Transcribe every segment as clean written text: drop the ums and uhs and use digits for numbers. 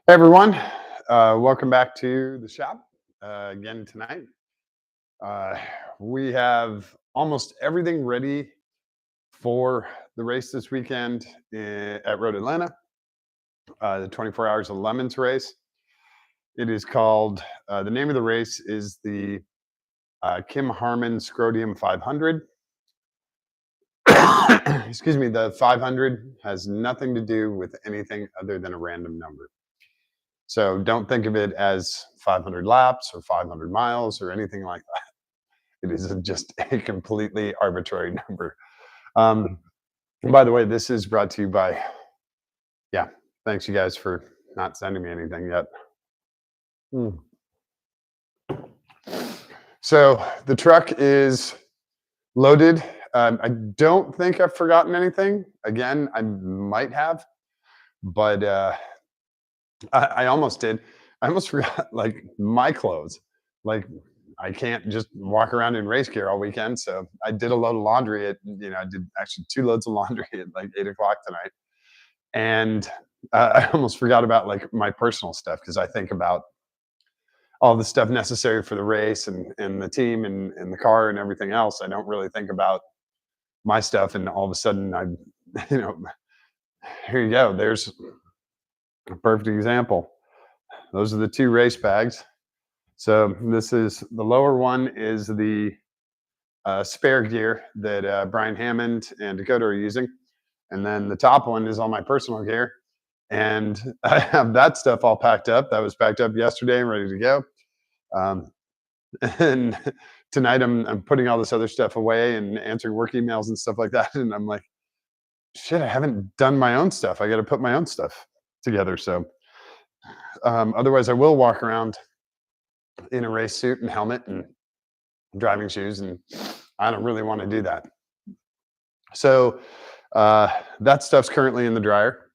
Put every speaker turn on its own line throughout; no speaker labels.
Hey everyone, welcome back to the shop again tonight. Uh, we have almost everything ready for the race this weekend at Road Atlanta, the 24 Hours of Lemons race. It is called, the name of the race is the Kim Harmon Scrotium 500. Excuse me, the 500 has nothing to do with anything other than a random number. So don't think of it as 500 laps or 500 miles or anything like that. It is just a completely arbitrary number. Um, by the way, this is brought to you by, yeah, thanks you guys for not sending me anything yet. Mm. So the truck is loaded. I don't think I've forgotten anything. Again, I might have, but I almost did. I almost forgot like my clothes. Like I can't just walk around in race gear all weekend. So I did a load of laundry I did actually 2 loads of laundry at like 8 o'clock tonight. And I almost forgot about like my personal stuff because I think about all the stuff necessary for the race and the team and the car and everything else. I don't really think about my stuff. And all of a sudden you know, here you go. There's a perfect example. Those are the 2 race bags. So this is the lower one is the spare gear that Brian Hammond and Dakota are using, and then the top one is all my personal gear. And I have that stuff all packed up. That was packed up yesterday and ready to go. Um, and tonight I'm putting all this other stuff away and answering work emails and stuff like that. And I'm like, shit, I haven't done my own stuff. I got to put my own stuff together. So otherwise, I will walk around in a race suit and helmet and driving shoes, and I don't really want to do that. So that stuff's currently in the dryer.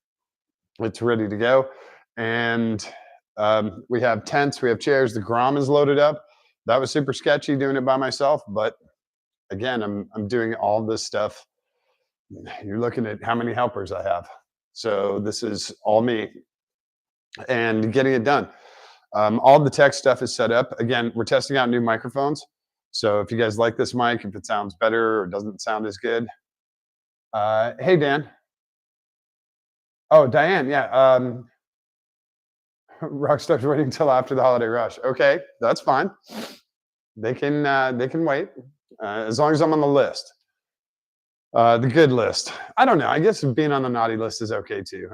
It's ready to go, and we have tents, we have chairs. The Grom is loaded up. That was super sketchy doing it by myself, but again, I'm doing all this stuff. You're looking at how many helpers I have, so this is all me and getting it done. All the tech stuff is set up. Again, we're testing out new microphones. So if you guys like this mic, if it sounds better or doesn't sound as good, hey Dan. Oh, Diane, yeah. Rockstar's waiting until after the holiday rush. Okay, that's fine. They can wait as long as I'm on the list, the good list. I don't know. I guess being on the naughty list is okay too.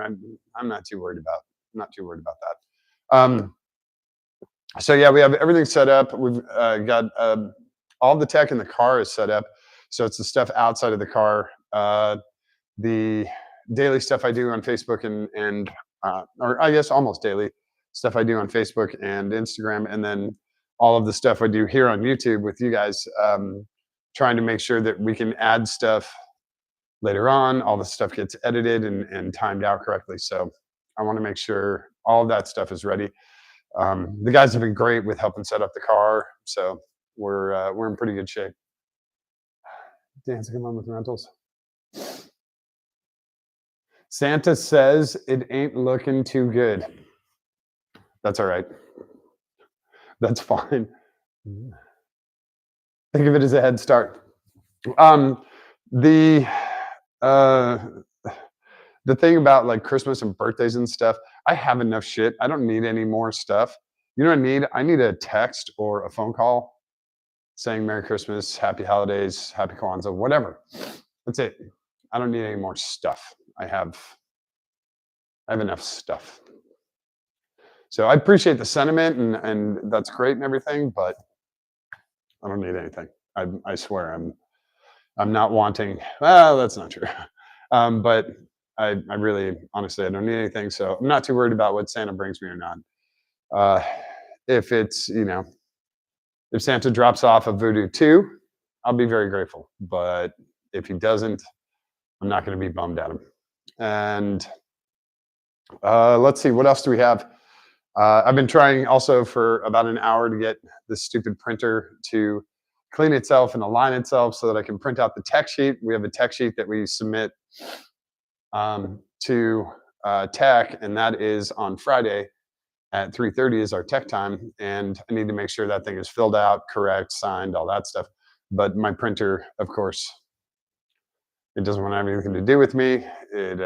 I'm not too worried about that. So yeah, we have everything set up. We've got all the tech in the car is set up. So it's the stuff outside of the car. The daily stuff I do on Facebook and or I guess almost daily stuff I do on Facebook and Instagram, and then all of the stuff I do here on YouTube with you guys, trying to make sure that we can add stuff later on. All the stuff gets edited and timed out correctly. So I want to make sure all of that stuff is ready. The guys have been great with helping set up the car, so we're in pretty good shape. Dancing along with rentals. Santa says it ain't looking too good. That's all right. That's fine. Think of it as a head start. The uh, the thing about like Christmas and birthdays and stuff, I have enough shit. I don't need any more stuff. You know what I need? I need a text or a phone call saying Merry Christmas, Happy Holidays, Happy Kwanzaa, whatever. That's it. I don't need any more stuff. I have enough stuff. So I appreciate the sentiment and that's great and everything, but I don't need anything. I swear I'm not wanting. Well, that's not true. But I really honestly I don't need anything. So I'm not too worried about what Santa brings me or not. If it's if Santa drops off a Voodoo 2, I'll be very grateful. But if he doesn't, I'm not going to be bummed at him. And let's see, what else do we have? I've been trying also for about an hour to get this stupid printer to clean itself and align itself so that I can print out the tech sheet. We have a tech sheet that we submit to tech, and that is on Friday. at 3:30 is our tech time, and I need to make sure that thing is filled out, correct, signed, all that stuff. But my printer, of course, it doesn't want to have anything to do with me. It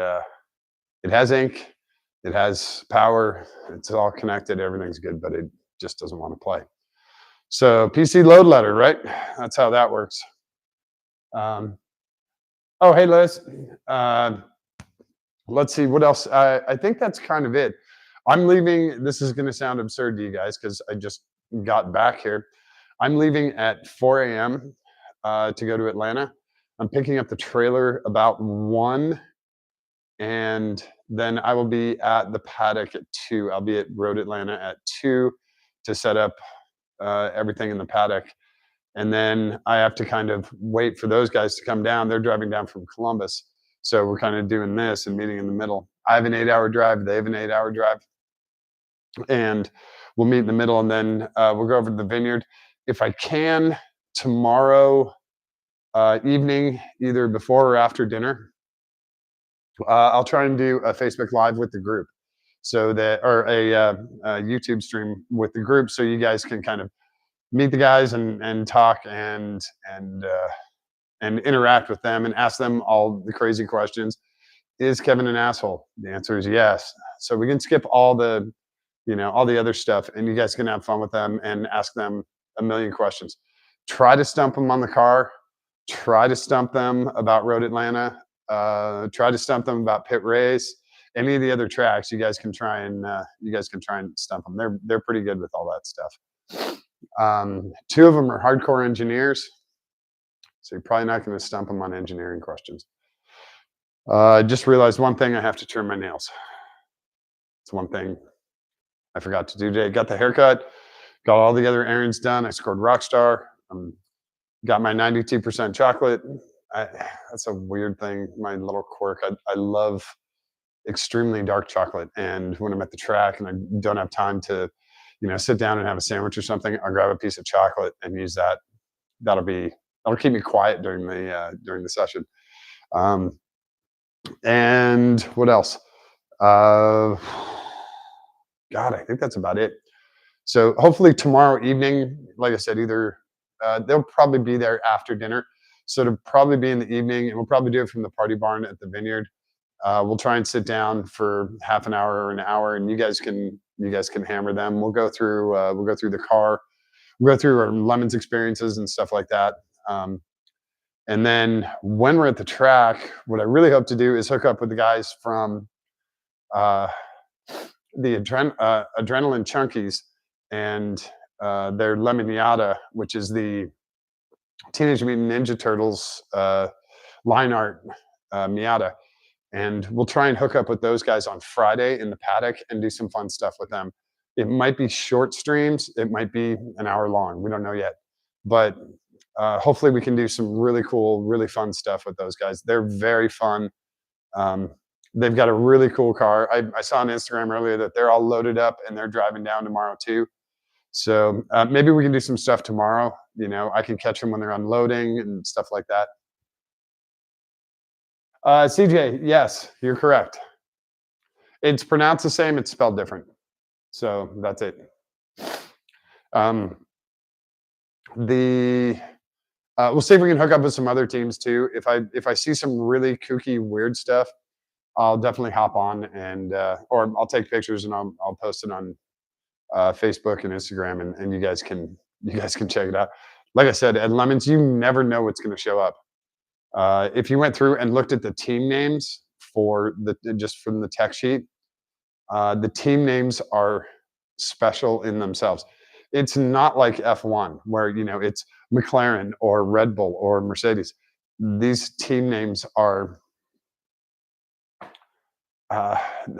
has ink, it has power, it's all connected, everything's good, but it just doesn't want to play. So PC load letter, right? That's how that works. Um, oh, hey, Liz. Uh, let's see what else. I think that's kind of it. I'm leaving. This is going to sound absurd to you guys because I just got back here. I'm leaving at 4 a.m. To go to Atlanta. I'm picking up the trailer about 1, and then I will be at the paddock at 2. I'll be at Road Atlanta at 2 to set up everything in the paddock. And then I have to kind of wait for those guys to come down. They're driving down from Columbus. So we're kind of doing this and meeting in the middle. I have an 8-hour drive. They have an 8-hour drive. And we'll meet in the middle, and then we'll go over to the vineyard. If I can, tomorrow evening, either before or after dinner, I'll try and do a Facebook Live with the group. So that, or a YouTube stream with the group, so you guys can kind of meet the guys and talk and interact with them and ask them all the crazy questions. Is Kevin an asshole? The answer is yes. So we can skip all the, all the other stuff, and you guys can have fun with them and ask them a million questions. Try to stump them on the car. Try to stump them about Road Atlanta. Try to stump them about Pit Race. Any of the other tracks, you guys can try and stump them. They're pretty good with all that stuff. 2 of them are hardcore engineers, so you're probably not going to stump them on engineering questions. I just realized one thing: I have to trim my nails. It's one thing I forgot to do today. Got the haircut, got all the other errands done. I scored Rockstar. Got my 92% chocolate. That's a weird thing, my little quirk. I love extremely dark chocolate, and when I'm at the track and I don't have time to, sit down and have a sandwich or something, I'll grab a piece of chocolate and use that. That'll keep me quiet during the session. And what else? God, I think that's about it. So hopefully tomorrow evening, like I said, either they'll probably be there after dinner. So it'll probably be in the evening, and we'll probably do it from the party barn at the vineyard. We'll try and sit down for half an hour or an hour, and you guys can hammer them. We'll go through the car, we'll go through our Lemons experiences and stuff like that. And then when we're at the track, what I really hope to do is hook up with the guys from the Adrenaline Chunkies and their Lemoniata, which is the Teenage Mutant Ninja Turtles line art Miata. And we'll try and hook up with those guys on Friday in the paddock and do some fun stuff with them. It might be short streams. It might be an hour long. We don't know yet. But hopefully we can do some really cool, really fun stuff with those guys. They're very fun. They've got a really cool car. I saw on Instagram earlier that they're all loaded up and they're driving down tomorrow too. So maybe we can do some stuff tomorrow. I can catch them when they're unloading and stuff like that. CJ, yes, you're correct. It's pronounced the same. It's spelled different. So that's it. We'll see if we can hook up with some other teams too. If I see some really kooky, weird stuff, I'll definitely hop on and or I'll take pictures and I'll post it on Facebook and Instagram, and you guys can check it out. Like I said, at Lemons, you never know what's going to show up. If you went through and looked at the team names just from the tech sheet, the team names are special in themselves. It's not like F1 where it's McLaren or Red Bull or Mercedes. These team names are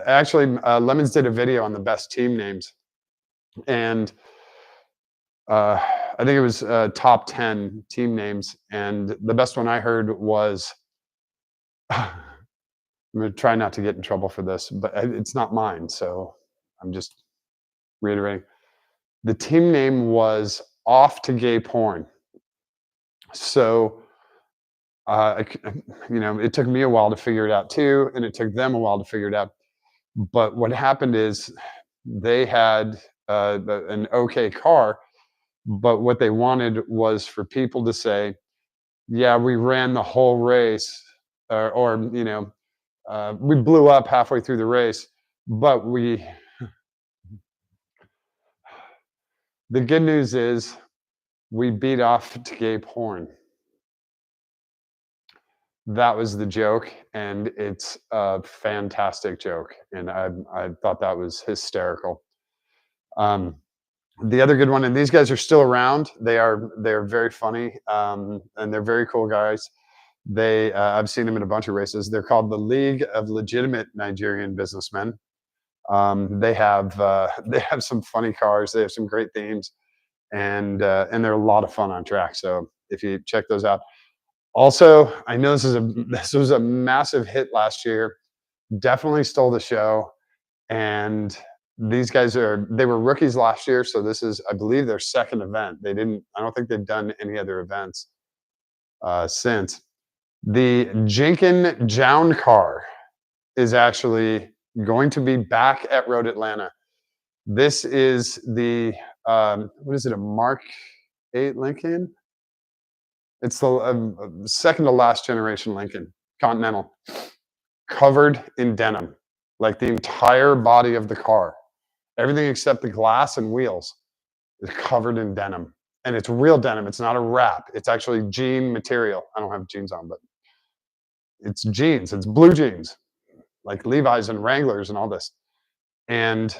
actually Lemons did a video on the best team names, and I think it was top 10 team names, and the best one I heard was I'm going to try not to get in trouble for this, but it's not mine, so I'm just reiterating. The team name was Off to Gay Porn. So, it took me a while to figure it out too, and it took them a while to figure it out. But what happened is they had an okay car, but what they wanted was for people to say, "Yeah, we ran the whole race," or we blew up halfway through the race, but we. The good news is we beat off to Gabe Horn. That was the joke, and it's a fantastic joke, and I thought that was hysterical. Um, the other good one, and these guys are still around. They're very funny, and they're very cool guys. I've seen them in a bunch of races. They're called the League of Legitimate Nigerian Businessmen. They have some funny cars. They have some great themes, and they're a lot of fun on track. So if you check those out. Also, I know this was a massive hit last year. Definitely stole the show, and these guys they were rookies last year, so this is, I believe, their second event. I don't think they've done any other events since. The Jinkin Jown car is actually going to be back at Road Atlanta. This is what is it, a Mark 8 Lincoln? It's the second to last generation Lincoln Continental, covered in denim, like the entire body of the car. Everything except the glass and wheels is covered in denim. And it's real denim. It's not a wrap. It's actually jean material. I don't have jeans on, but it's jeans. It's blue jeans, like Levi's and Wranglers and all this. And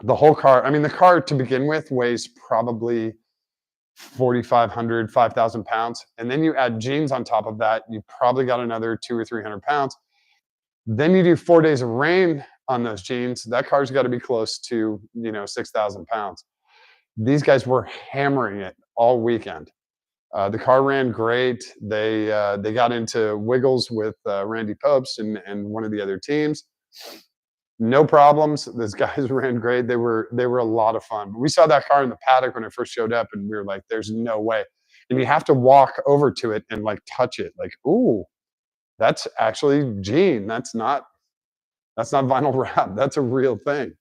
the whole car, I mean, the car to begin with weighs probably 4,500, 5,000 pounds. And then you add jeans on top of that, you probably got another 200 or 300 pounds. Then you do 4 days of rain on those jeans. That car's got to be close to 6,000 pounds. These guys were hammering it all weekend. The car ran great. They got into wiggles with Randy Popes and one of the other teams. No problems. Those guys ran great. They were a lot of fun. But we saw that car in the paddock when it first showed up, and we were like, "There's no way." And you have to walk over to it and like touch it, like, "Ooh, that's actually jean. That's not vinyl wrap. That's a real thing."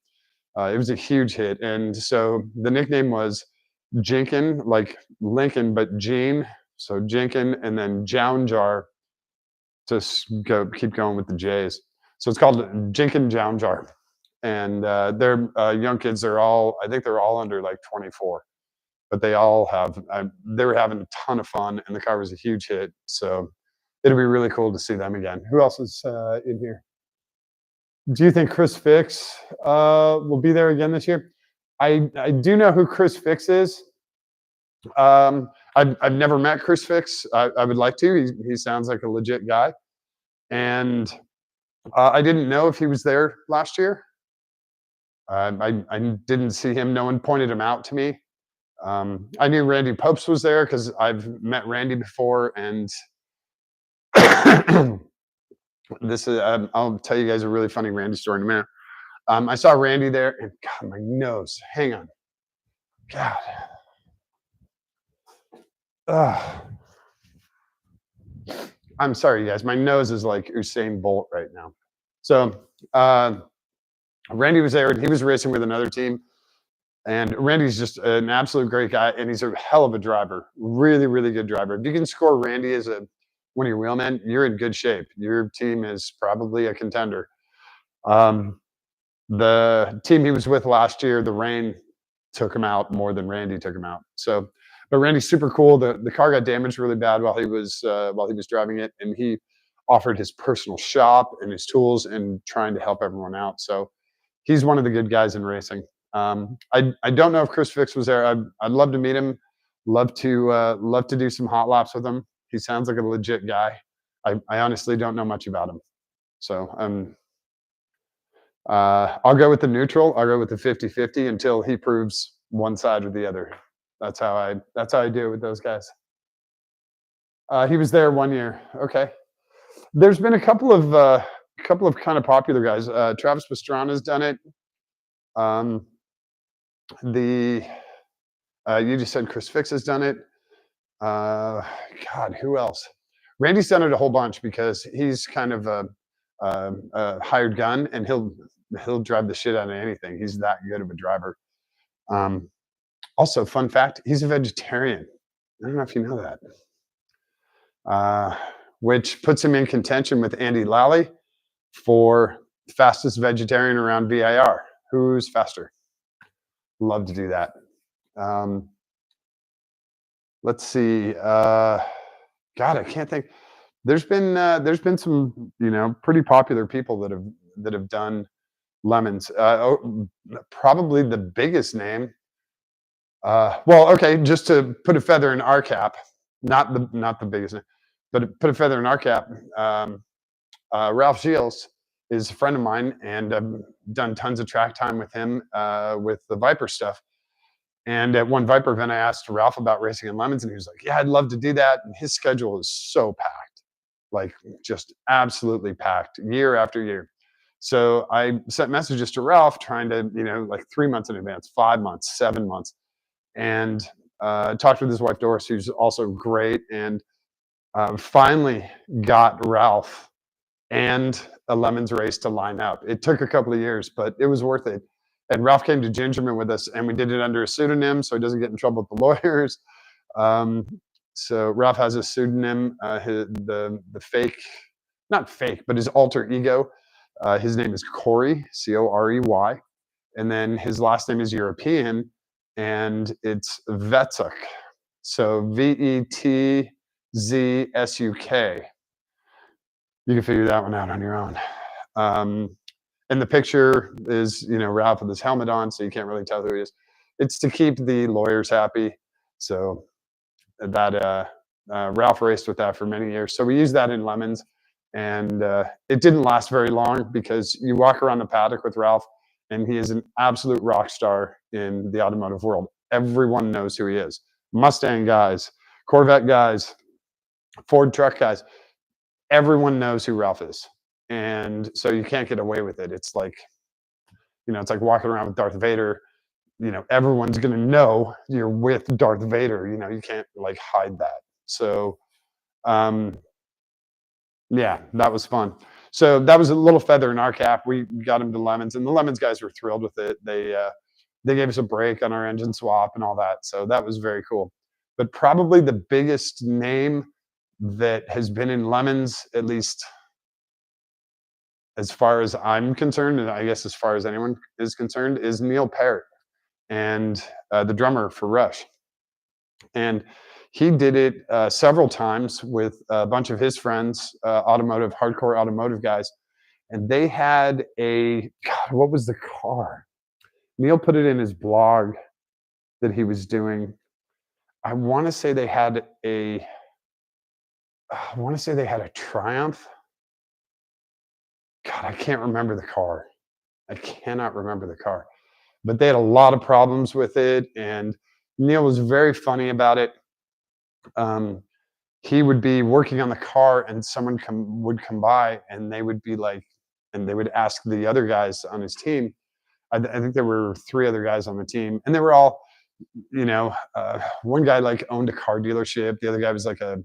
It was a huge hit, and so the nickname was Jinkin, like Lincoln, but Gene. So Jinkin, and then Jown Jar. Just keep going with the J's. So it's called Jinkin Jown Jar, and they're young kids. I think they're all under like 24, but they all have. They were having a ton of fun, and the car was a huge hit. So it'll be really cool to see them again. Who else is in here? Do you think Chris Fix will be there again this year? I do know who Chris Fix is. I've never met Chris Fix. I would like to. He sounds like a legit guy, and I didn't know if he was there last year. I didn't see him. No one pointed him out to me. I knew Randy Popes was there because I've met Randy before, and this is. I'll tell you guys a really funny Randy story in a minute. I saw Randy there, and God, my nose. Hang on. God. I'm sorry, you guys. My nose is like Usain Bolt right now. So Randy was there, and he was racing with another team. And Randy's just an absolute great guy, and he's a hell of a driver. Really, really good driver. If you can score Randy as one of your wheelmen, you're in good shape. Your team is probably a contender. The team he was with last year, the rain took him out more than Randy took him out. So, but Randy's super cool. The car got damaged really bad while he was driving it, and he offered his personal shop and his tools and trying to help everyone out. So he's one of the good guys in racing. I don't know if Chris Fix was there. I'd love to meet him. Love to do some hot laps with him. He sounds like a legit guy. I honestly don't know much about him. So I'll go with the neutral. I'll go with the 50-50 until he proves one side or the other. That's how I do it with those guys. He was there 1 year. Okay. There's been a couple of kind of popular guys. Travis Pastrana's done it. You just said Chris Fix has done it. God, who else? Randy's done it a whole bunch because he's kind of a hired gun, and he'll drive the shit out of anything. He's that good of a driver. Um, Also, fun fact: he's a vegetarian. I don't know if you know that, uh, which puts him in contention with Andy Lally for fastest vegetarian around VIR. Who's faster? Love to do that. Um, let's see. God, I can't think. There's been some pretty popular people that have done lemons. Probably the biggest name. Well, okay, just to put a feather in our cap, not the biggest name, but put a feather in our cap. Ralph Shields is a friend of mine, and I've done tons of track time with him with the Viper stuff. And at one Viper event, I asked Ralph about racing in lemons, and he was like, "Yeah, I'd love to do that." And his schedule is so packed, like just absolutely packed, year after year. So I sent messages to Ralph, trying to, like 3 months in advance, 5 months, 7 months, and talked with his wife Doris, who's also great, and finally got Ralph and a lemons race to line up. It took a couple of years, but it was worth it. And Ralph came to Gingerman with us, and we did it under a pseudonym so he doesn't get in trouble with the lawyers. Um, so Ralph has a pseudonym, the fake, not fake, but his alter ego. His name is Corey, Corey, and then his last name is European, and it's Vetzuk. So Vetzuk. You can figure that one out on your own. And the picture is, Ralph with his helmet on, so you can't really tell who he is. It's to keep the lawyers happy. So that Ralph raced with that for many years. So we used that in lemons, and it didn't last very long because you walk around the paddock with Ralph, and he is an absolute rock star in the automotive world. Everyone knows who he is. Mustang guys, Corvette guys, Ford truck guys, everyone knows who Ralph is. And so you can't get away with it. It's like walking around with Darth Vader. Everyone's going to know you're with Darth Vader. You can't like hide that. So, yeah, that was fun. So that was a little feather in our cap. We got him to lemons, and the lemons guys were thrilled with it. They gave us a break on our engine swap and all that. So that was very cool. But probably the biggest name that has been in lemons, at least as far as I'm concerned, and I guess as far as anyone is concerned, is Neil Peart, and the drummer for Rush. And he did it several times with a bunch of his friends, hardcore automotive guys. And they had God, what was the car? Neil put it in his blog that he was doing. I want to say they had a Triumph. God, I can't remember the car. I cannot remember the car. But they had a lot of problems with it, and Neil was very funny about it. He would be working on the car, and someone would come by, and they would be like, and they would ask the other guys on his team. I think there were 3 other guys on the team, and they were all, one guy like owned a car dealership. The other guy was like a,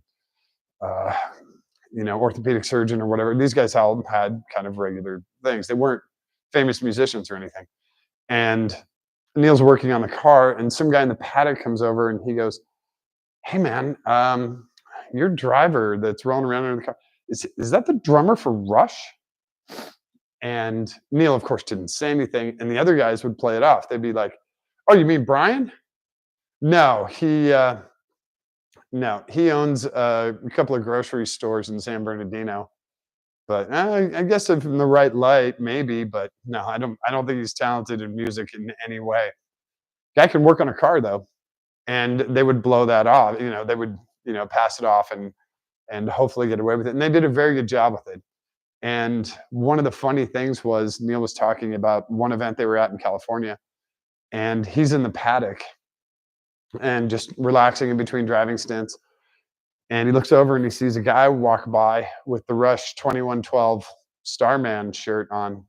uh, orthopedic surgeon or whatever. These guys all had kind of regular things. They weren't famous musicians or anything. And Neil's working on the car, and some guy in the paddock comes over, and he goes, "Hey man, your driver that's rolling around in the car, is that the drummer for Rush?" And Neil, of course, didn't say anything, and the other guys would play it off. They'd be like, "Oh, you mean Brian? No, he owns a couple of grocery stores in San Bernardino. But I guess if in the right light, maybe. But no, I don't think he's talented in music in any way. Guy can work on a car though." And they would blow that off. They would pass it off and hopefully get away with it. And they did a very good job with it. And one of the funny things was Neil was talking about one event they were at in California, and he's in the paddock and just relaxing in between driving stints. And he looks over and he sees a guy walk by with the Rush 2112 Starman shirt on.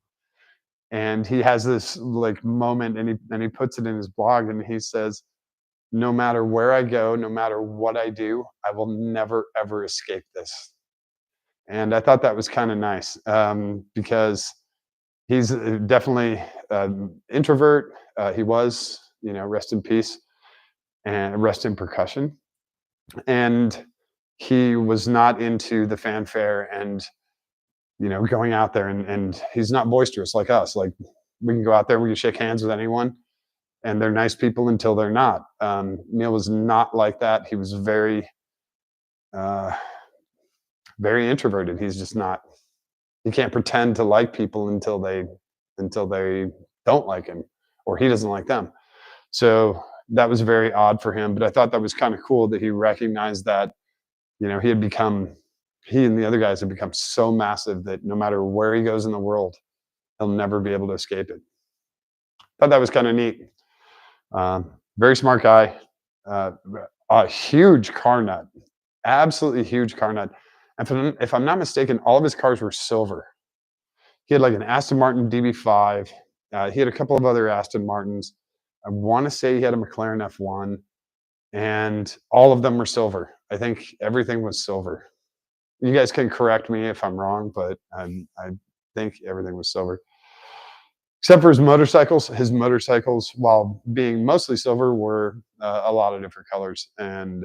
And he has this like moment, and he puts it in his blog, and he says, "No matter where I go, no matter what I do, I will never ever escape this." And I thought that was kind of nice because he's definitely introvert. He was, rest in peace and rest in percussion. And he was not into the fanfare and going out there, and he's not boisterous like us. Like, we can go out there, we can shake hands with anyone, and they're nice people until they're not. Neil was not like that. He was very, uh, very introverted. He's just not. He can't pretend to like people until they don't like him, or he doesn't like them. So that was very odd for him. But I thought that was kind of cool that he recognized that he and the other guys had become so massive that no matter where he goes in the world, he'll never be able to escape it. Thought that was kind of neat. Very smart guy. Uh, a huge car nut, absolutely huge car nut. And if I'm not mistaken, all of his cars were silver. He had like an Aston Martin DB5. He had a couple of other Aston Martins. I want to say he had a McLaren F1, and all of them were silver. I think everything was silver. You guys can correct me if I'm wrong, but I think everything was silver. Except for his motorcycles. His motorcycles, while being mostly silver, were a lot of different colors. And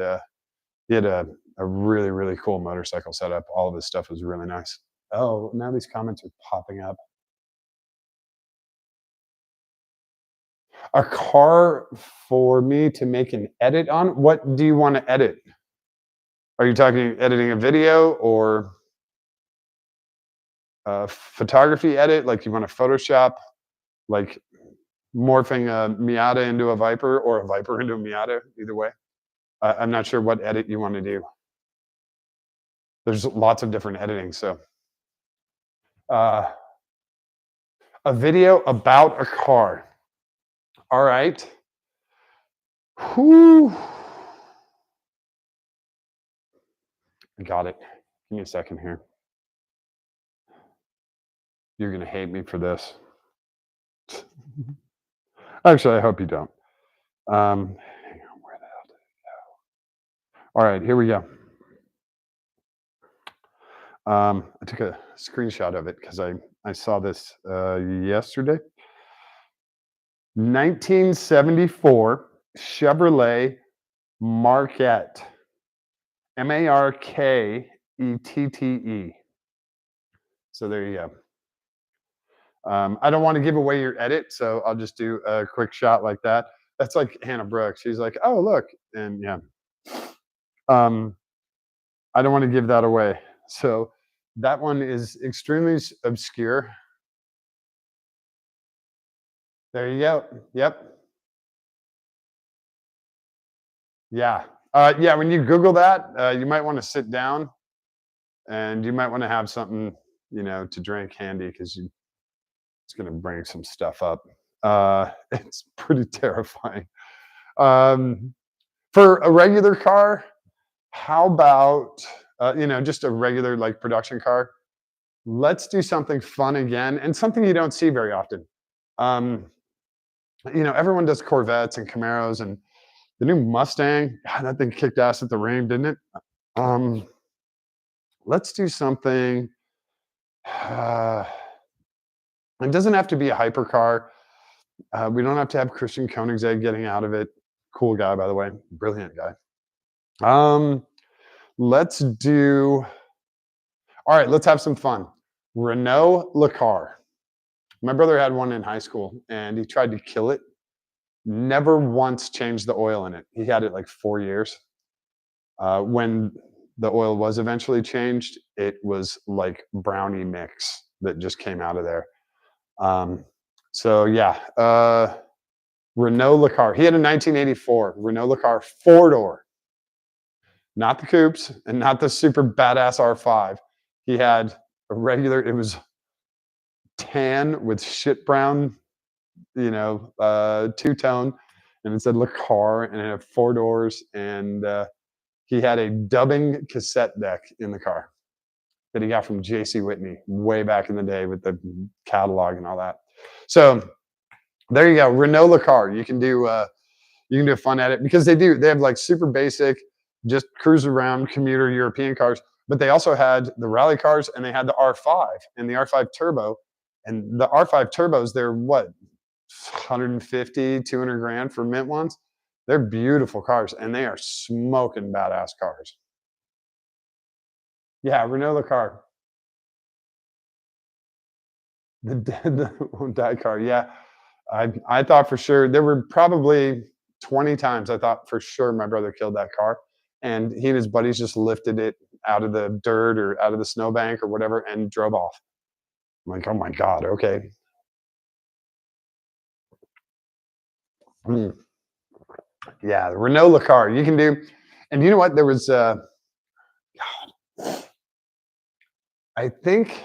he had a really, really cool motorcycle setup. All of his stuff was really nice. Oh, now these comments are popping up. A car for me to make an edit on? What do you want to edit? Are you talking editing a video or a photography edit? Like, you want to Photoshop, like morphing a Miata into a Viper or a Viper into a Miata? Either way, I'm not sure what edit you want to do. There's lots of different editing. So, a video about a car. All right. Whew. I got it. Give me a second here. You're going to hate me for this. Actually, I hope you don't. Hang on, where the hell did it go? All right, here we go. I took a screenshot of it because I saw this yesterday. 1974 Chevrolet Marquette. Markette. So there you go. I don't want to give away your edit, so I'll just do a quick shot like that. That's like Hannah Brooks. She's like, "Oh, look," and yeah. I don't want to give that away. So that one is extremely obscure. There you go. Yep. Yeah. Yeah. When you Google that, you might want to sit down, and you might want to have something, to drink handy because it's going to bring some stuff up. It's pretty terrifying. Um, for a regular car, how about just a regular like production car? Let's do something fun again and something you don't see very often. Um, everyone does Corvettes and Camaros, and the new Mustang. God, that thing kicked ass at the ring, didn't it? Um, let's do something. It doesn't have to be a hypercar. We don't have to have Christian Koenigsegg getting out of it. Cool guy, by the way. Brilliant guy. Let's do. All right, let's have some fun. Renault Le Car. My brother had one in high school, and he tried to kill it. Never once changed the oil in it. He had it like 4 years. When the oil was eventually changed, it was like brownie mix that just came out of there. So yeah, Renault Le Car. He had a 1984 Renault Le Car 4-door, not the coupes and not the super badass R5. He had a regular. It was tan with shit brown, two-tone, and it said Le Car, and it had 4 doors, and he had a dubbing cassette deck in the car that he got from J.C. Whitney way back in the day with the catalog and all that. So there you go, Renault Le Car. You can do a fun edit because they have like super basic, just cruise around commuter European cars, But they also had the rally cars and they had the R5 and the R5 Turbo. And the R5 Turbos, they're what, 150, 200 grand for mint ones? They're beautiful cars and they are smoking badass cars. Yeah, Renault Le Car. The die car, yeah. I thought for sure there were probably 20 times I thought for sure my brother killed that car, and he and his buddies just lifted it out of the dirt or out of the snowbank or whatever and drove off. I'm like, "Oh my god, okay." Mm, yeah, the Renault Le Car, you can do and you know what? There was, I think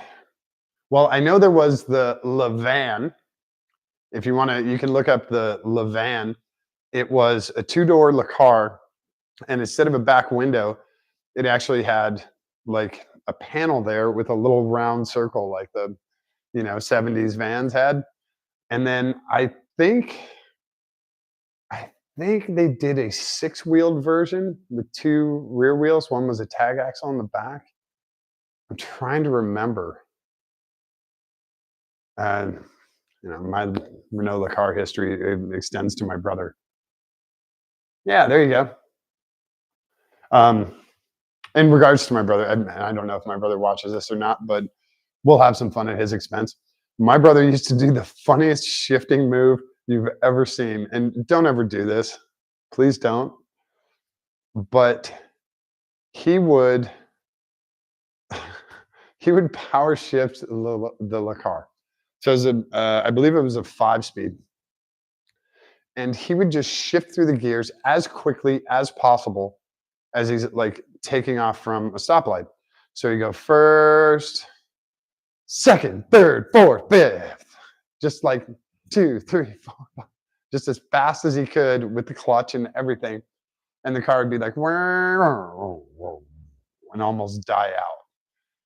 well, I know there was the Levan. If you wanna you can look up the Levan. It was a two-door Le Car, and instead of a back window, it actually had like a panel there with a little round circle like the 70s vans had. And then think I think they did a six-wheeled version with two rear wheels. One was a tag axle on the back. I'm trying to remember. And my Renault Le Car history it extends to my brother. Yeah, there you go. Um, in regards to my brother, I don't know if my brother watches this or not, but we'll have some fun at his expense. My brother used to do the funniest shifting move you've ever seen, and don't ever do this. Please don't. But he would he would power shift the Le Car. So I believe it was a 5-speed, and he would just shift through the gears as quickly as possible as he's like taking off from a stoplight. So you go first, second, third, fourth, fifth, just like two, three, four, just as fast as he could with the clutch and everything. And the car would be like, and almost die out.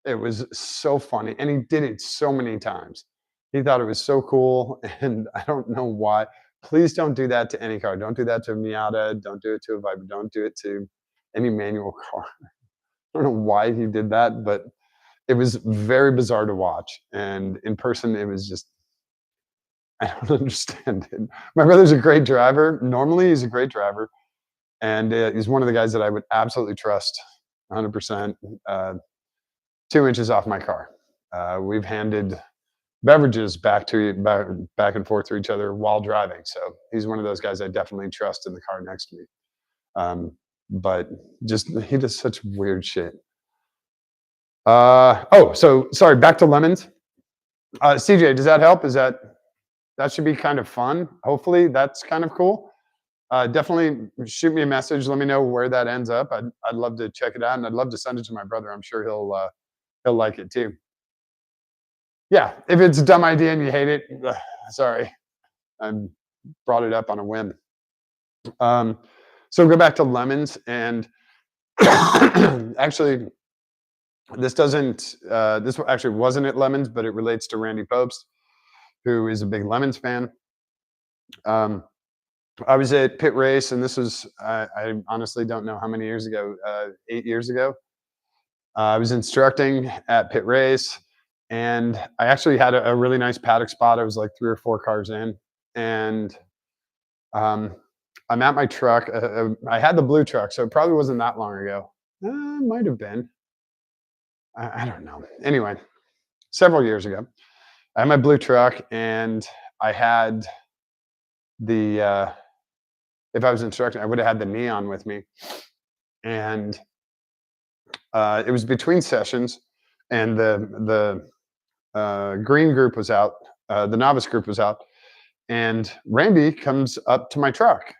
It was so funny. And he did it so many times. He thought it was so cool. And I don't know why. Please don't do that to any car. Don't do that to a Miata. Don't do it to a Viper. Don't do it to any manual car. I don't know why he did that, but it was very bizarre to watch. And in person, it was just, I don't understand it. My brother's a great driver. Normally, he's a great driver. And he's one of the guys that I would absolutely trust 100%. 2 inches off my car. We've handed beverages back and forth to each other while driving. So he's one of those guys I definitely trust in the car next to me. But just he does such weird shit. So sorry. Back to lemons. CJ, does that help? That should be kind of fun? Hopefully, that's kind of cool. Definitely shoot me a message. Let me know where that ends up. I'd love to check it out, and I'd love to send it to my brother. I'm sure he'll like it too. Yeah, if it's a dumb idea and you hate it, sorry, I brought it up on a whim. So go back to lemons, and actually, this actually wasn't at lemons, but it relates to Randy Popes, who is a big lemons fan. I was at Pit Race, and this was I honestly don't know how many years ago, 8 years ago. I was instructing at Pit Race, and I actually had a really nice paddock spot. I was like 3 or 4 cars in, and I'm at my truck. I had the blue truck, so it probably wasn't that long ago. Might have been. I don't know. Anyway, several years ago, I had my blue truck, and I had the if I was instructing, I would have had the neon with me, and it was between sessions, and the green group was out, the novice group was out, and Randy comes up to my truck,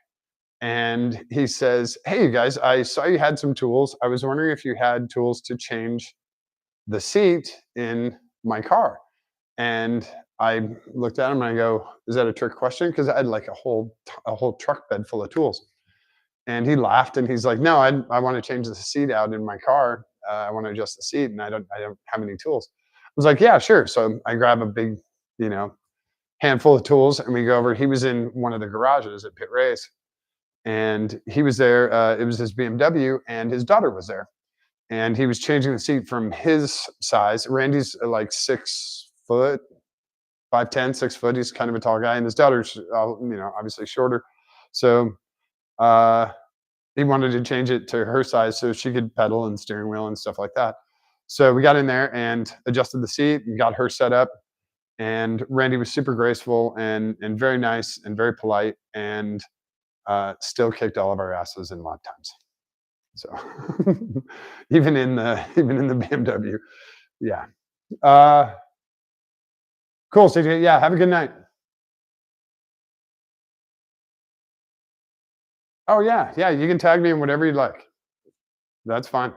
and he says, "Hey, you guys, I saw you had some tools. I was wondering if you had tools to change the seat in my car." And I looked at him and I go, "Is that a trick question?" Because I had like a whole truck bed full of tools. And he laughed and he's like, "No, I want to change the seat out in my car. I want to adjust the seat, and I don't have any tools." I was like, "Yeah, sure." So I grab a big, you know, handful of tools, and we go over. He was in one of the garages at Pit Race, and he was there. It was his BMW, and his daughter was there. and he was changing the seat from his size. Randy's like 6 foot, 5'10", 6 foot. He's kind of a tall guy, and his daughter's obviously shorter. So uh, he wanted to change it to her size so she could pedal and steering wheel and stuff like that. So we got in there and adjusted the seat and got her set up. And Randy was super graceful and very nice and very polite, and still kicked all of our asses in lap times. So even in the BMW, yeah. Uh, cool, CJ. Yeah, have a good night. Oh yeah, yeah. You can tag me in whatever you'd like. That's fine.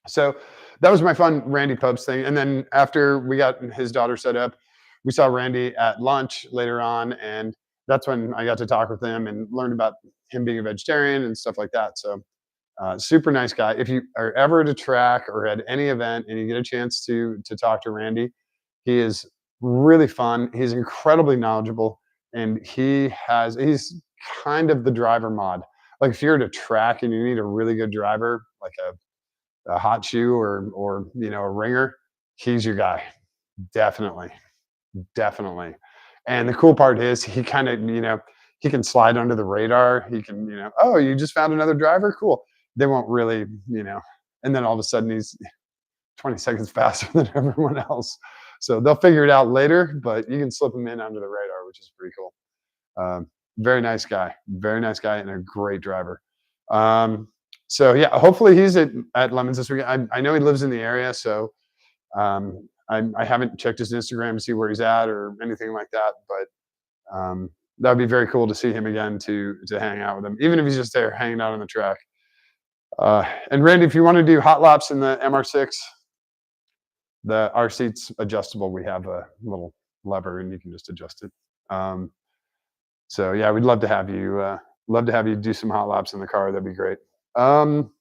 So that was my fun Randy Pubs thing. And then after we got his daughter set up, we saw Randy at lunch later on, and that's when I got to talk with him and learn about him being a vegetarian and stuff like that. So super nice guy. If you are ever at a track or at any event and you get a chance to talk to Randy, he is really fun. He's incredibly knowledgeable, and he's kind of the driver mod. Like if you're at a track and you need a really good driver, like a hot shoe or a ringer, he's your guy. Definitely, definitely. And the cool part is he kind of he can slide under the radar. He can oh, you just found another driver, cool. They won't really and then all of a sudden he's 20 seconds faster than everyone else. So they'll figure it out later, but you can slip him in under the radar, which is pretty cool. Very nice guy, and a great driver. Um, so yeah, hopefully he's at Lemons this weekend. I know he lives in the area, so I haven't checked his Instagram to see where he's at or anything like that. But that would be very cool to see him again, to hang out with him, even if he's just there hanging out on the track. And Randy, if you want to do hot laps in the MR6, our seat's adjustable. We have a little lever, and you can just adjust it. So yeah, we'd love to have you. Love to have you do some hot laps in the car. That'd be great. Um,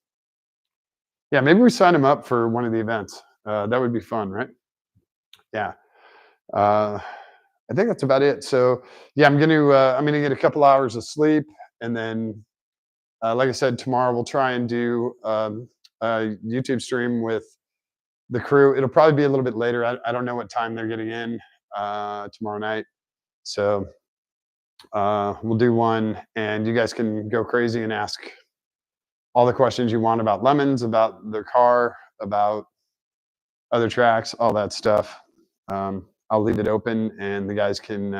yeah, maybe we sign him up for one of the events. That would be fun, right? Yeah. Uh, I think that's about it. So yeah, I'm gonna get a couple hours of sleep, and then like I said, tomorrow we'll try and do a YouTube stream with the crew. It'll probably be a little bit later. I don't know what time they're getting in tomorrow night. So we'll do one, and you guys can go crazy and ask all the questions you want about Lemons, about their car, about other tracks, all that stuff. I'll leave it open, and the guys can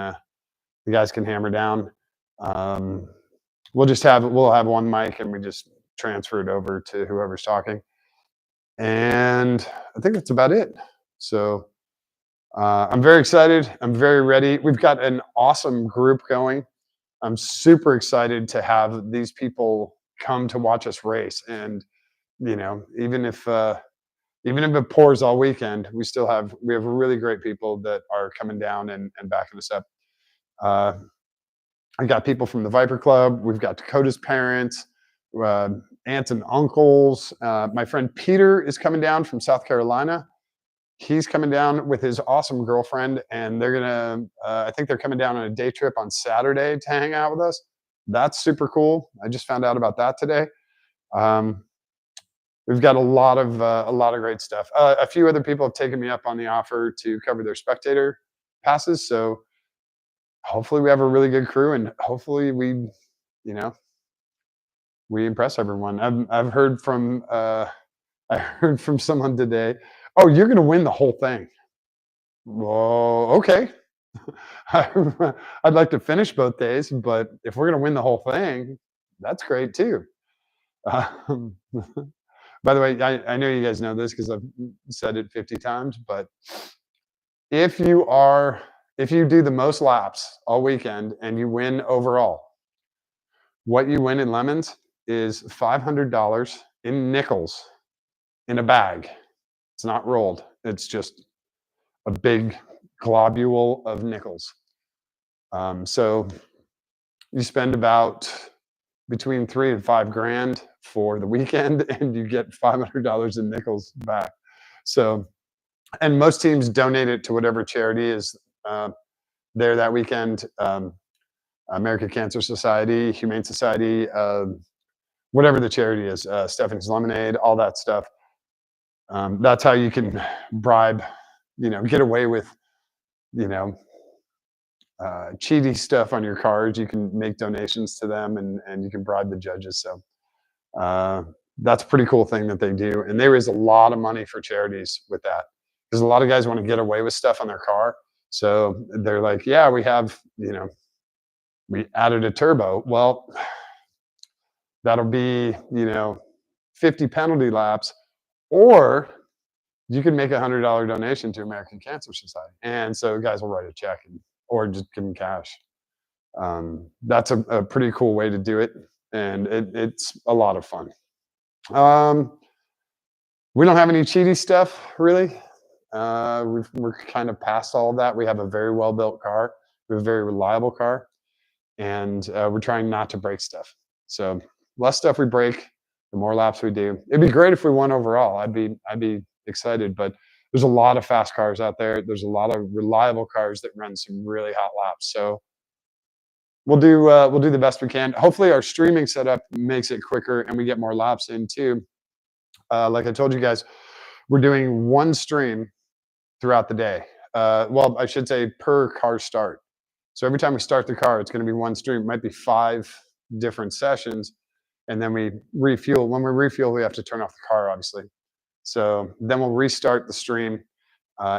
hammer down. Um, we'll have one mic, and we just transfer it over to whoever's talking. And I think that's about it. So I'm very excited. I'm very ready. We've got an awesome group going. I'm super excited to have these people come to watch us race. And even if it pours all weekend, we have really great people that are coming down and backing us up. Uh, I got people from the Viper Club. We've got Dakota's parents, uh, aunts and uncles. My friend Peter is coming down from South Carolina. He's coming down with his awesome girlfriend, and they're gonna. I think they're coming down on a day trip on Saturday to hang out with us. That's super cool. I just found out about that today. Um, we've got a lot of great stuff. A few other people have taken me up on the offer to cover their spectator passes. So hopefully we have a really good crew, and hopefully you know, we impress everyone. I've heard from I heard from someone today. Oh, you're going to win the whole thing. Well, okay. I'd like to finish both days, but if we're going to win the whole thing, that's great too. Um, by the way, I know you guys know this because I've said it 50 times, but if you do the most laps all weekend and you win overall, what you win in Lemons is $500 in nickels in a bag. It's not rolled. It's just a big globule of nickels. So you spend about between $3,000 and $5,000 for the weekend, and you get $500 in nickels back. So, and most teams donate it to whatever charity is there that weekend. American Cancer Society, Humane Society, whatever the charity is, Stephanie's Lemonade, all that stuff. That's how you can bribe, get away with, you know, cheaty stuff on your cards. You can make donations to them, and you can bribe the judges. So uh, that's a pretty cool thing that they do, and they raise a lot of money for charities with that because a lot of guys want to get away with stuff on their car. So they're like, yeah, we added a turbo. Well, that'll be 50 penalty laps, or you can make $100 donation to American Cancer Society, and so guys will write a check or just give them cash. That's a pretty cool way to do it, and it's a lot of fun. Um, we don't have any cheaty stuff really. We're kind of past all of that. We have a very well built car. We have a very reliable car, and we're trying not to break stuff. So less stuff we break, the more laps we do. It'd be great if we won overall. I'd be excited, but there's a lot of fast cars out there. There's a lot of reliable cars that run some really hot laps. So we'll do the best we can. Hopefully, our streaming setup makes it quicker and we get more laps in too. Like I told you guys, we're doing one stream throughout the day. Well, I should say per car start. So every time we start the car, it's going to be one stream. It might be 5 different sessions, and then we refuel. When we refuel, we have to turn off the car, obviously. So then we'll restart the stream.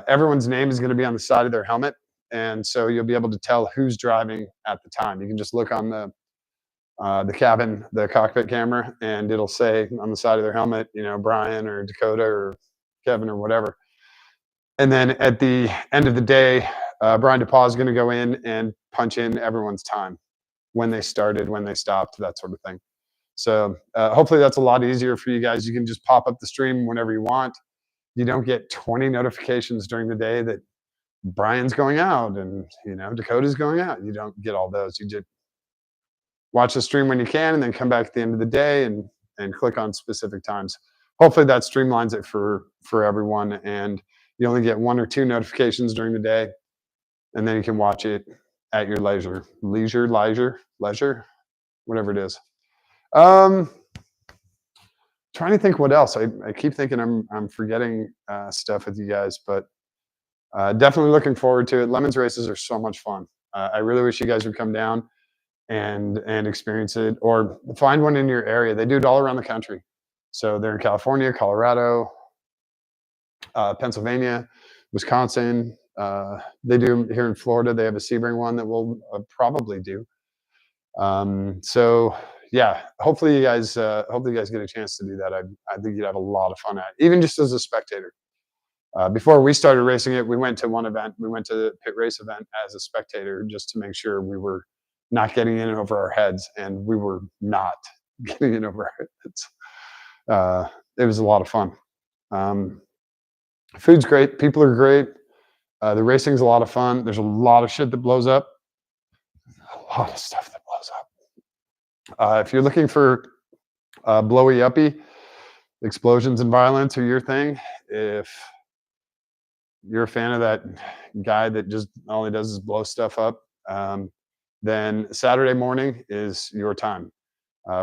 Everyone's name is going to be on the side of their helmet, and so you'll be able to tell who's driving at the time. You can just look on the cabin, the cockpit camera, and it'll say on the side of their helmet, Brian or Dakota or Kevin or whatever. And then at the end of the day, Brian DePaul is going to go in and punch in everyone's time, when they started, when they stopped, that sort of thing. So hopefully that's a lot easier for you guys. You can just pop up the stream whenever you want. You don't get 20 notifications during the day that Brian's going out and Dakota's going out. You don't get all those. You just watch the stream when you can, and then come back at the end of the day and click on specific times. Hopefully that streamlines it for everyone, and you only get 1 or 2 notifications during the day, and then you can watch it at your leisure, whatever it is. Trying to think what else. I keep thinking I'm forgetting stuff with you guys, but definitely looking forward to it. Lemons races are so much fun. I really wish you guys would come down and experience it, or find one in your area. They do it all around the country. So they're in California, Colorado, Pennsylvania, Wisconsin. They do here in Florida. They have a Sebring one that we'll probably do. So yeah, hopefully you guys get a chance to do that. I think you'd have a lot of fun at it, even just as a spectator. Before we started racing it, we went to one event. We went to the pit race event as a spectator, just to make sure we were not getting in over our heads, and we were not getting in over our heads. It was a lot of fun. Food's great. People are great. The racing's a lot of fun. There's a lot of shit that blows up. A lot of stuff that blows up. If you're looking for blowy uppy, explosions and violence are your thing. If you're a fan of that guy that just all he does is blow stuff up, then Saturday morning is your time.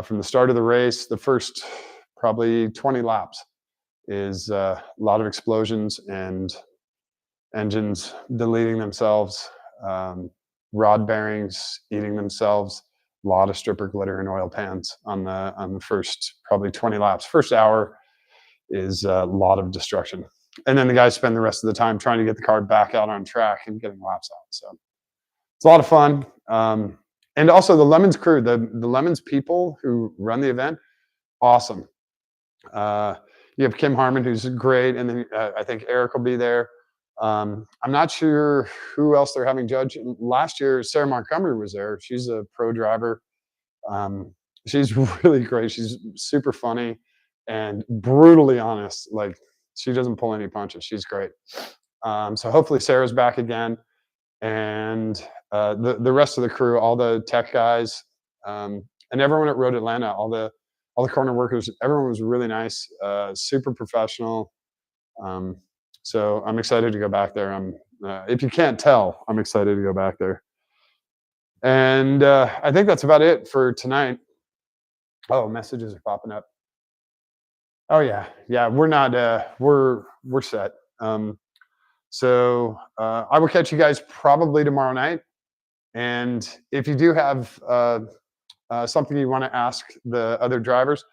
From the start of the race, the first probably 20 laps is a lot of explosions and engines deleting themselves, rod bearings eating themselves, a lot of stripper glitter and oil pans on the first probably 20 laps. First hour is a lot of destruction. And then the guys spend the rest of the time trying to get the car back out on track and getting laps out. So it's a lot of fun. And also the Lemons crew, the Lemons people who run the event, awesome. You have Kim Harmon, who's great, and then I think Eric will be there. I'm not sure who else they're having judge. Last year, Sarah Montgomery was there. She's a pro driver. She's really great. She's super funny and brutally honest. Like, she doesn't pull any punches. She's great. So hopefully Sarah's back again, and the rest of the crew, all the tech guys, and everyone at Road Atlanta, all the corner workers, everyone was really nice, super professional. So I'm excited to go back there. If you can't tell, I'm excited to go back there. And I think that's about it for tonight. Oh, messages are popping up. Oh yeah, yeah. We're not. We're set. So I will catch you guys probably tomorrow night. And if you do have something you want to ask the other drivers,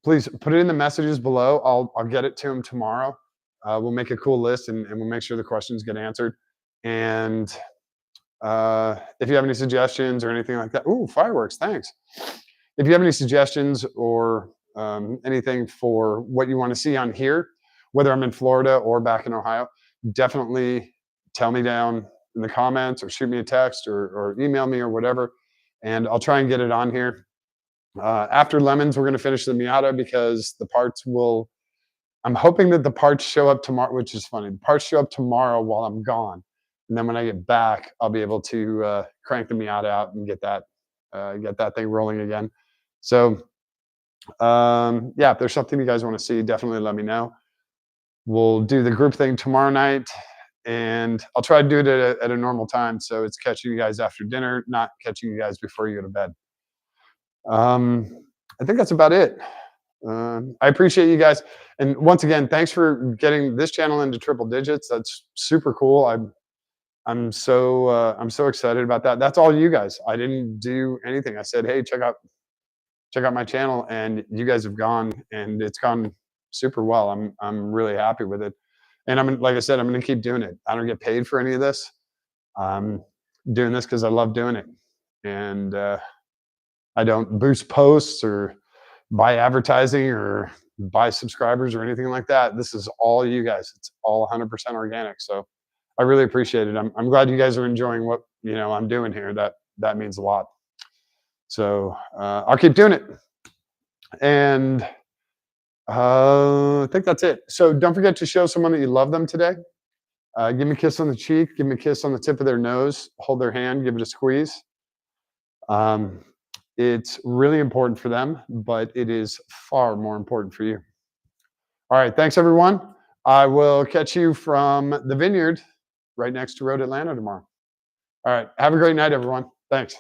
please put it in the messages below. I'll get it to them tomorrow. We'll make a cool list and we'll make sure the questions get answered. And if you have any suggestions or anything like that, ooh, fireworks, thanks. If you have any suggestions or anything for what you want to see on here, whether I'm in Florida or back in Ohio, definitely tell me down in the comments or shoot me a text or email me or whatever, and I'll try and get it on here. After Lemons, we're going to finish the Miata because the parts will. I'm hoping that the parts show up tomorrow, which is funny. The parts show up tomorrow while I'm gone, and then when I get back, I'll be able to crank the Miata out and get that thing rolling again. So yeah, if there's something you guys want to see, definitely let me know. We'll do the group thing tomorrow night, and I'll try to do it at a normal time, so it's catching you guys after dinner, not catching you guys before you go to bed. I think that's about it. I appreciate you guys, and once again, thanks for getting this channel into triple digits. That's super cool. I'm so excited about that. That's all you guys. I didn't do anything. I said, hey, check out my channel, and you guys have gone, and it's gone super well. I'm really happy with it, and like I said, I'm going to keep doing it. I don't get paid for any of this. I'm doing this because I love doing it, and I don't boost posts or buy advertising or buy subscribers or anything like that. This is all you guys. It's all 100% organic. So I really appreciate it. I'm glad you guys are enjoying what I'm doing here. That means a lot. So I'll keep doing it. And I think that's it. So don't forget to show someone that you love them today. Give me a kiss on the cheek. Give me a kiss on the tip of their nose. Hold their hand. Give it a squeeze. It's really important for them, but it is far more important for you. All right. Thanks, everyone. I will catch you from the vineyard right next to Road Atlanta tomorrow. All right. Have a great night, everyone. Thanks.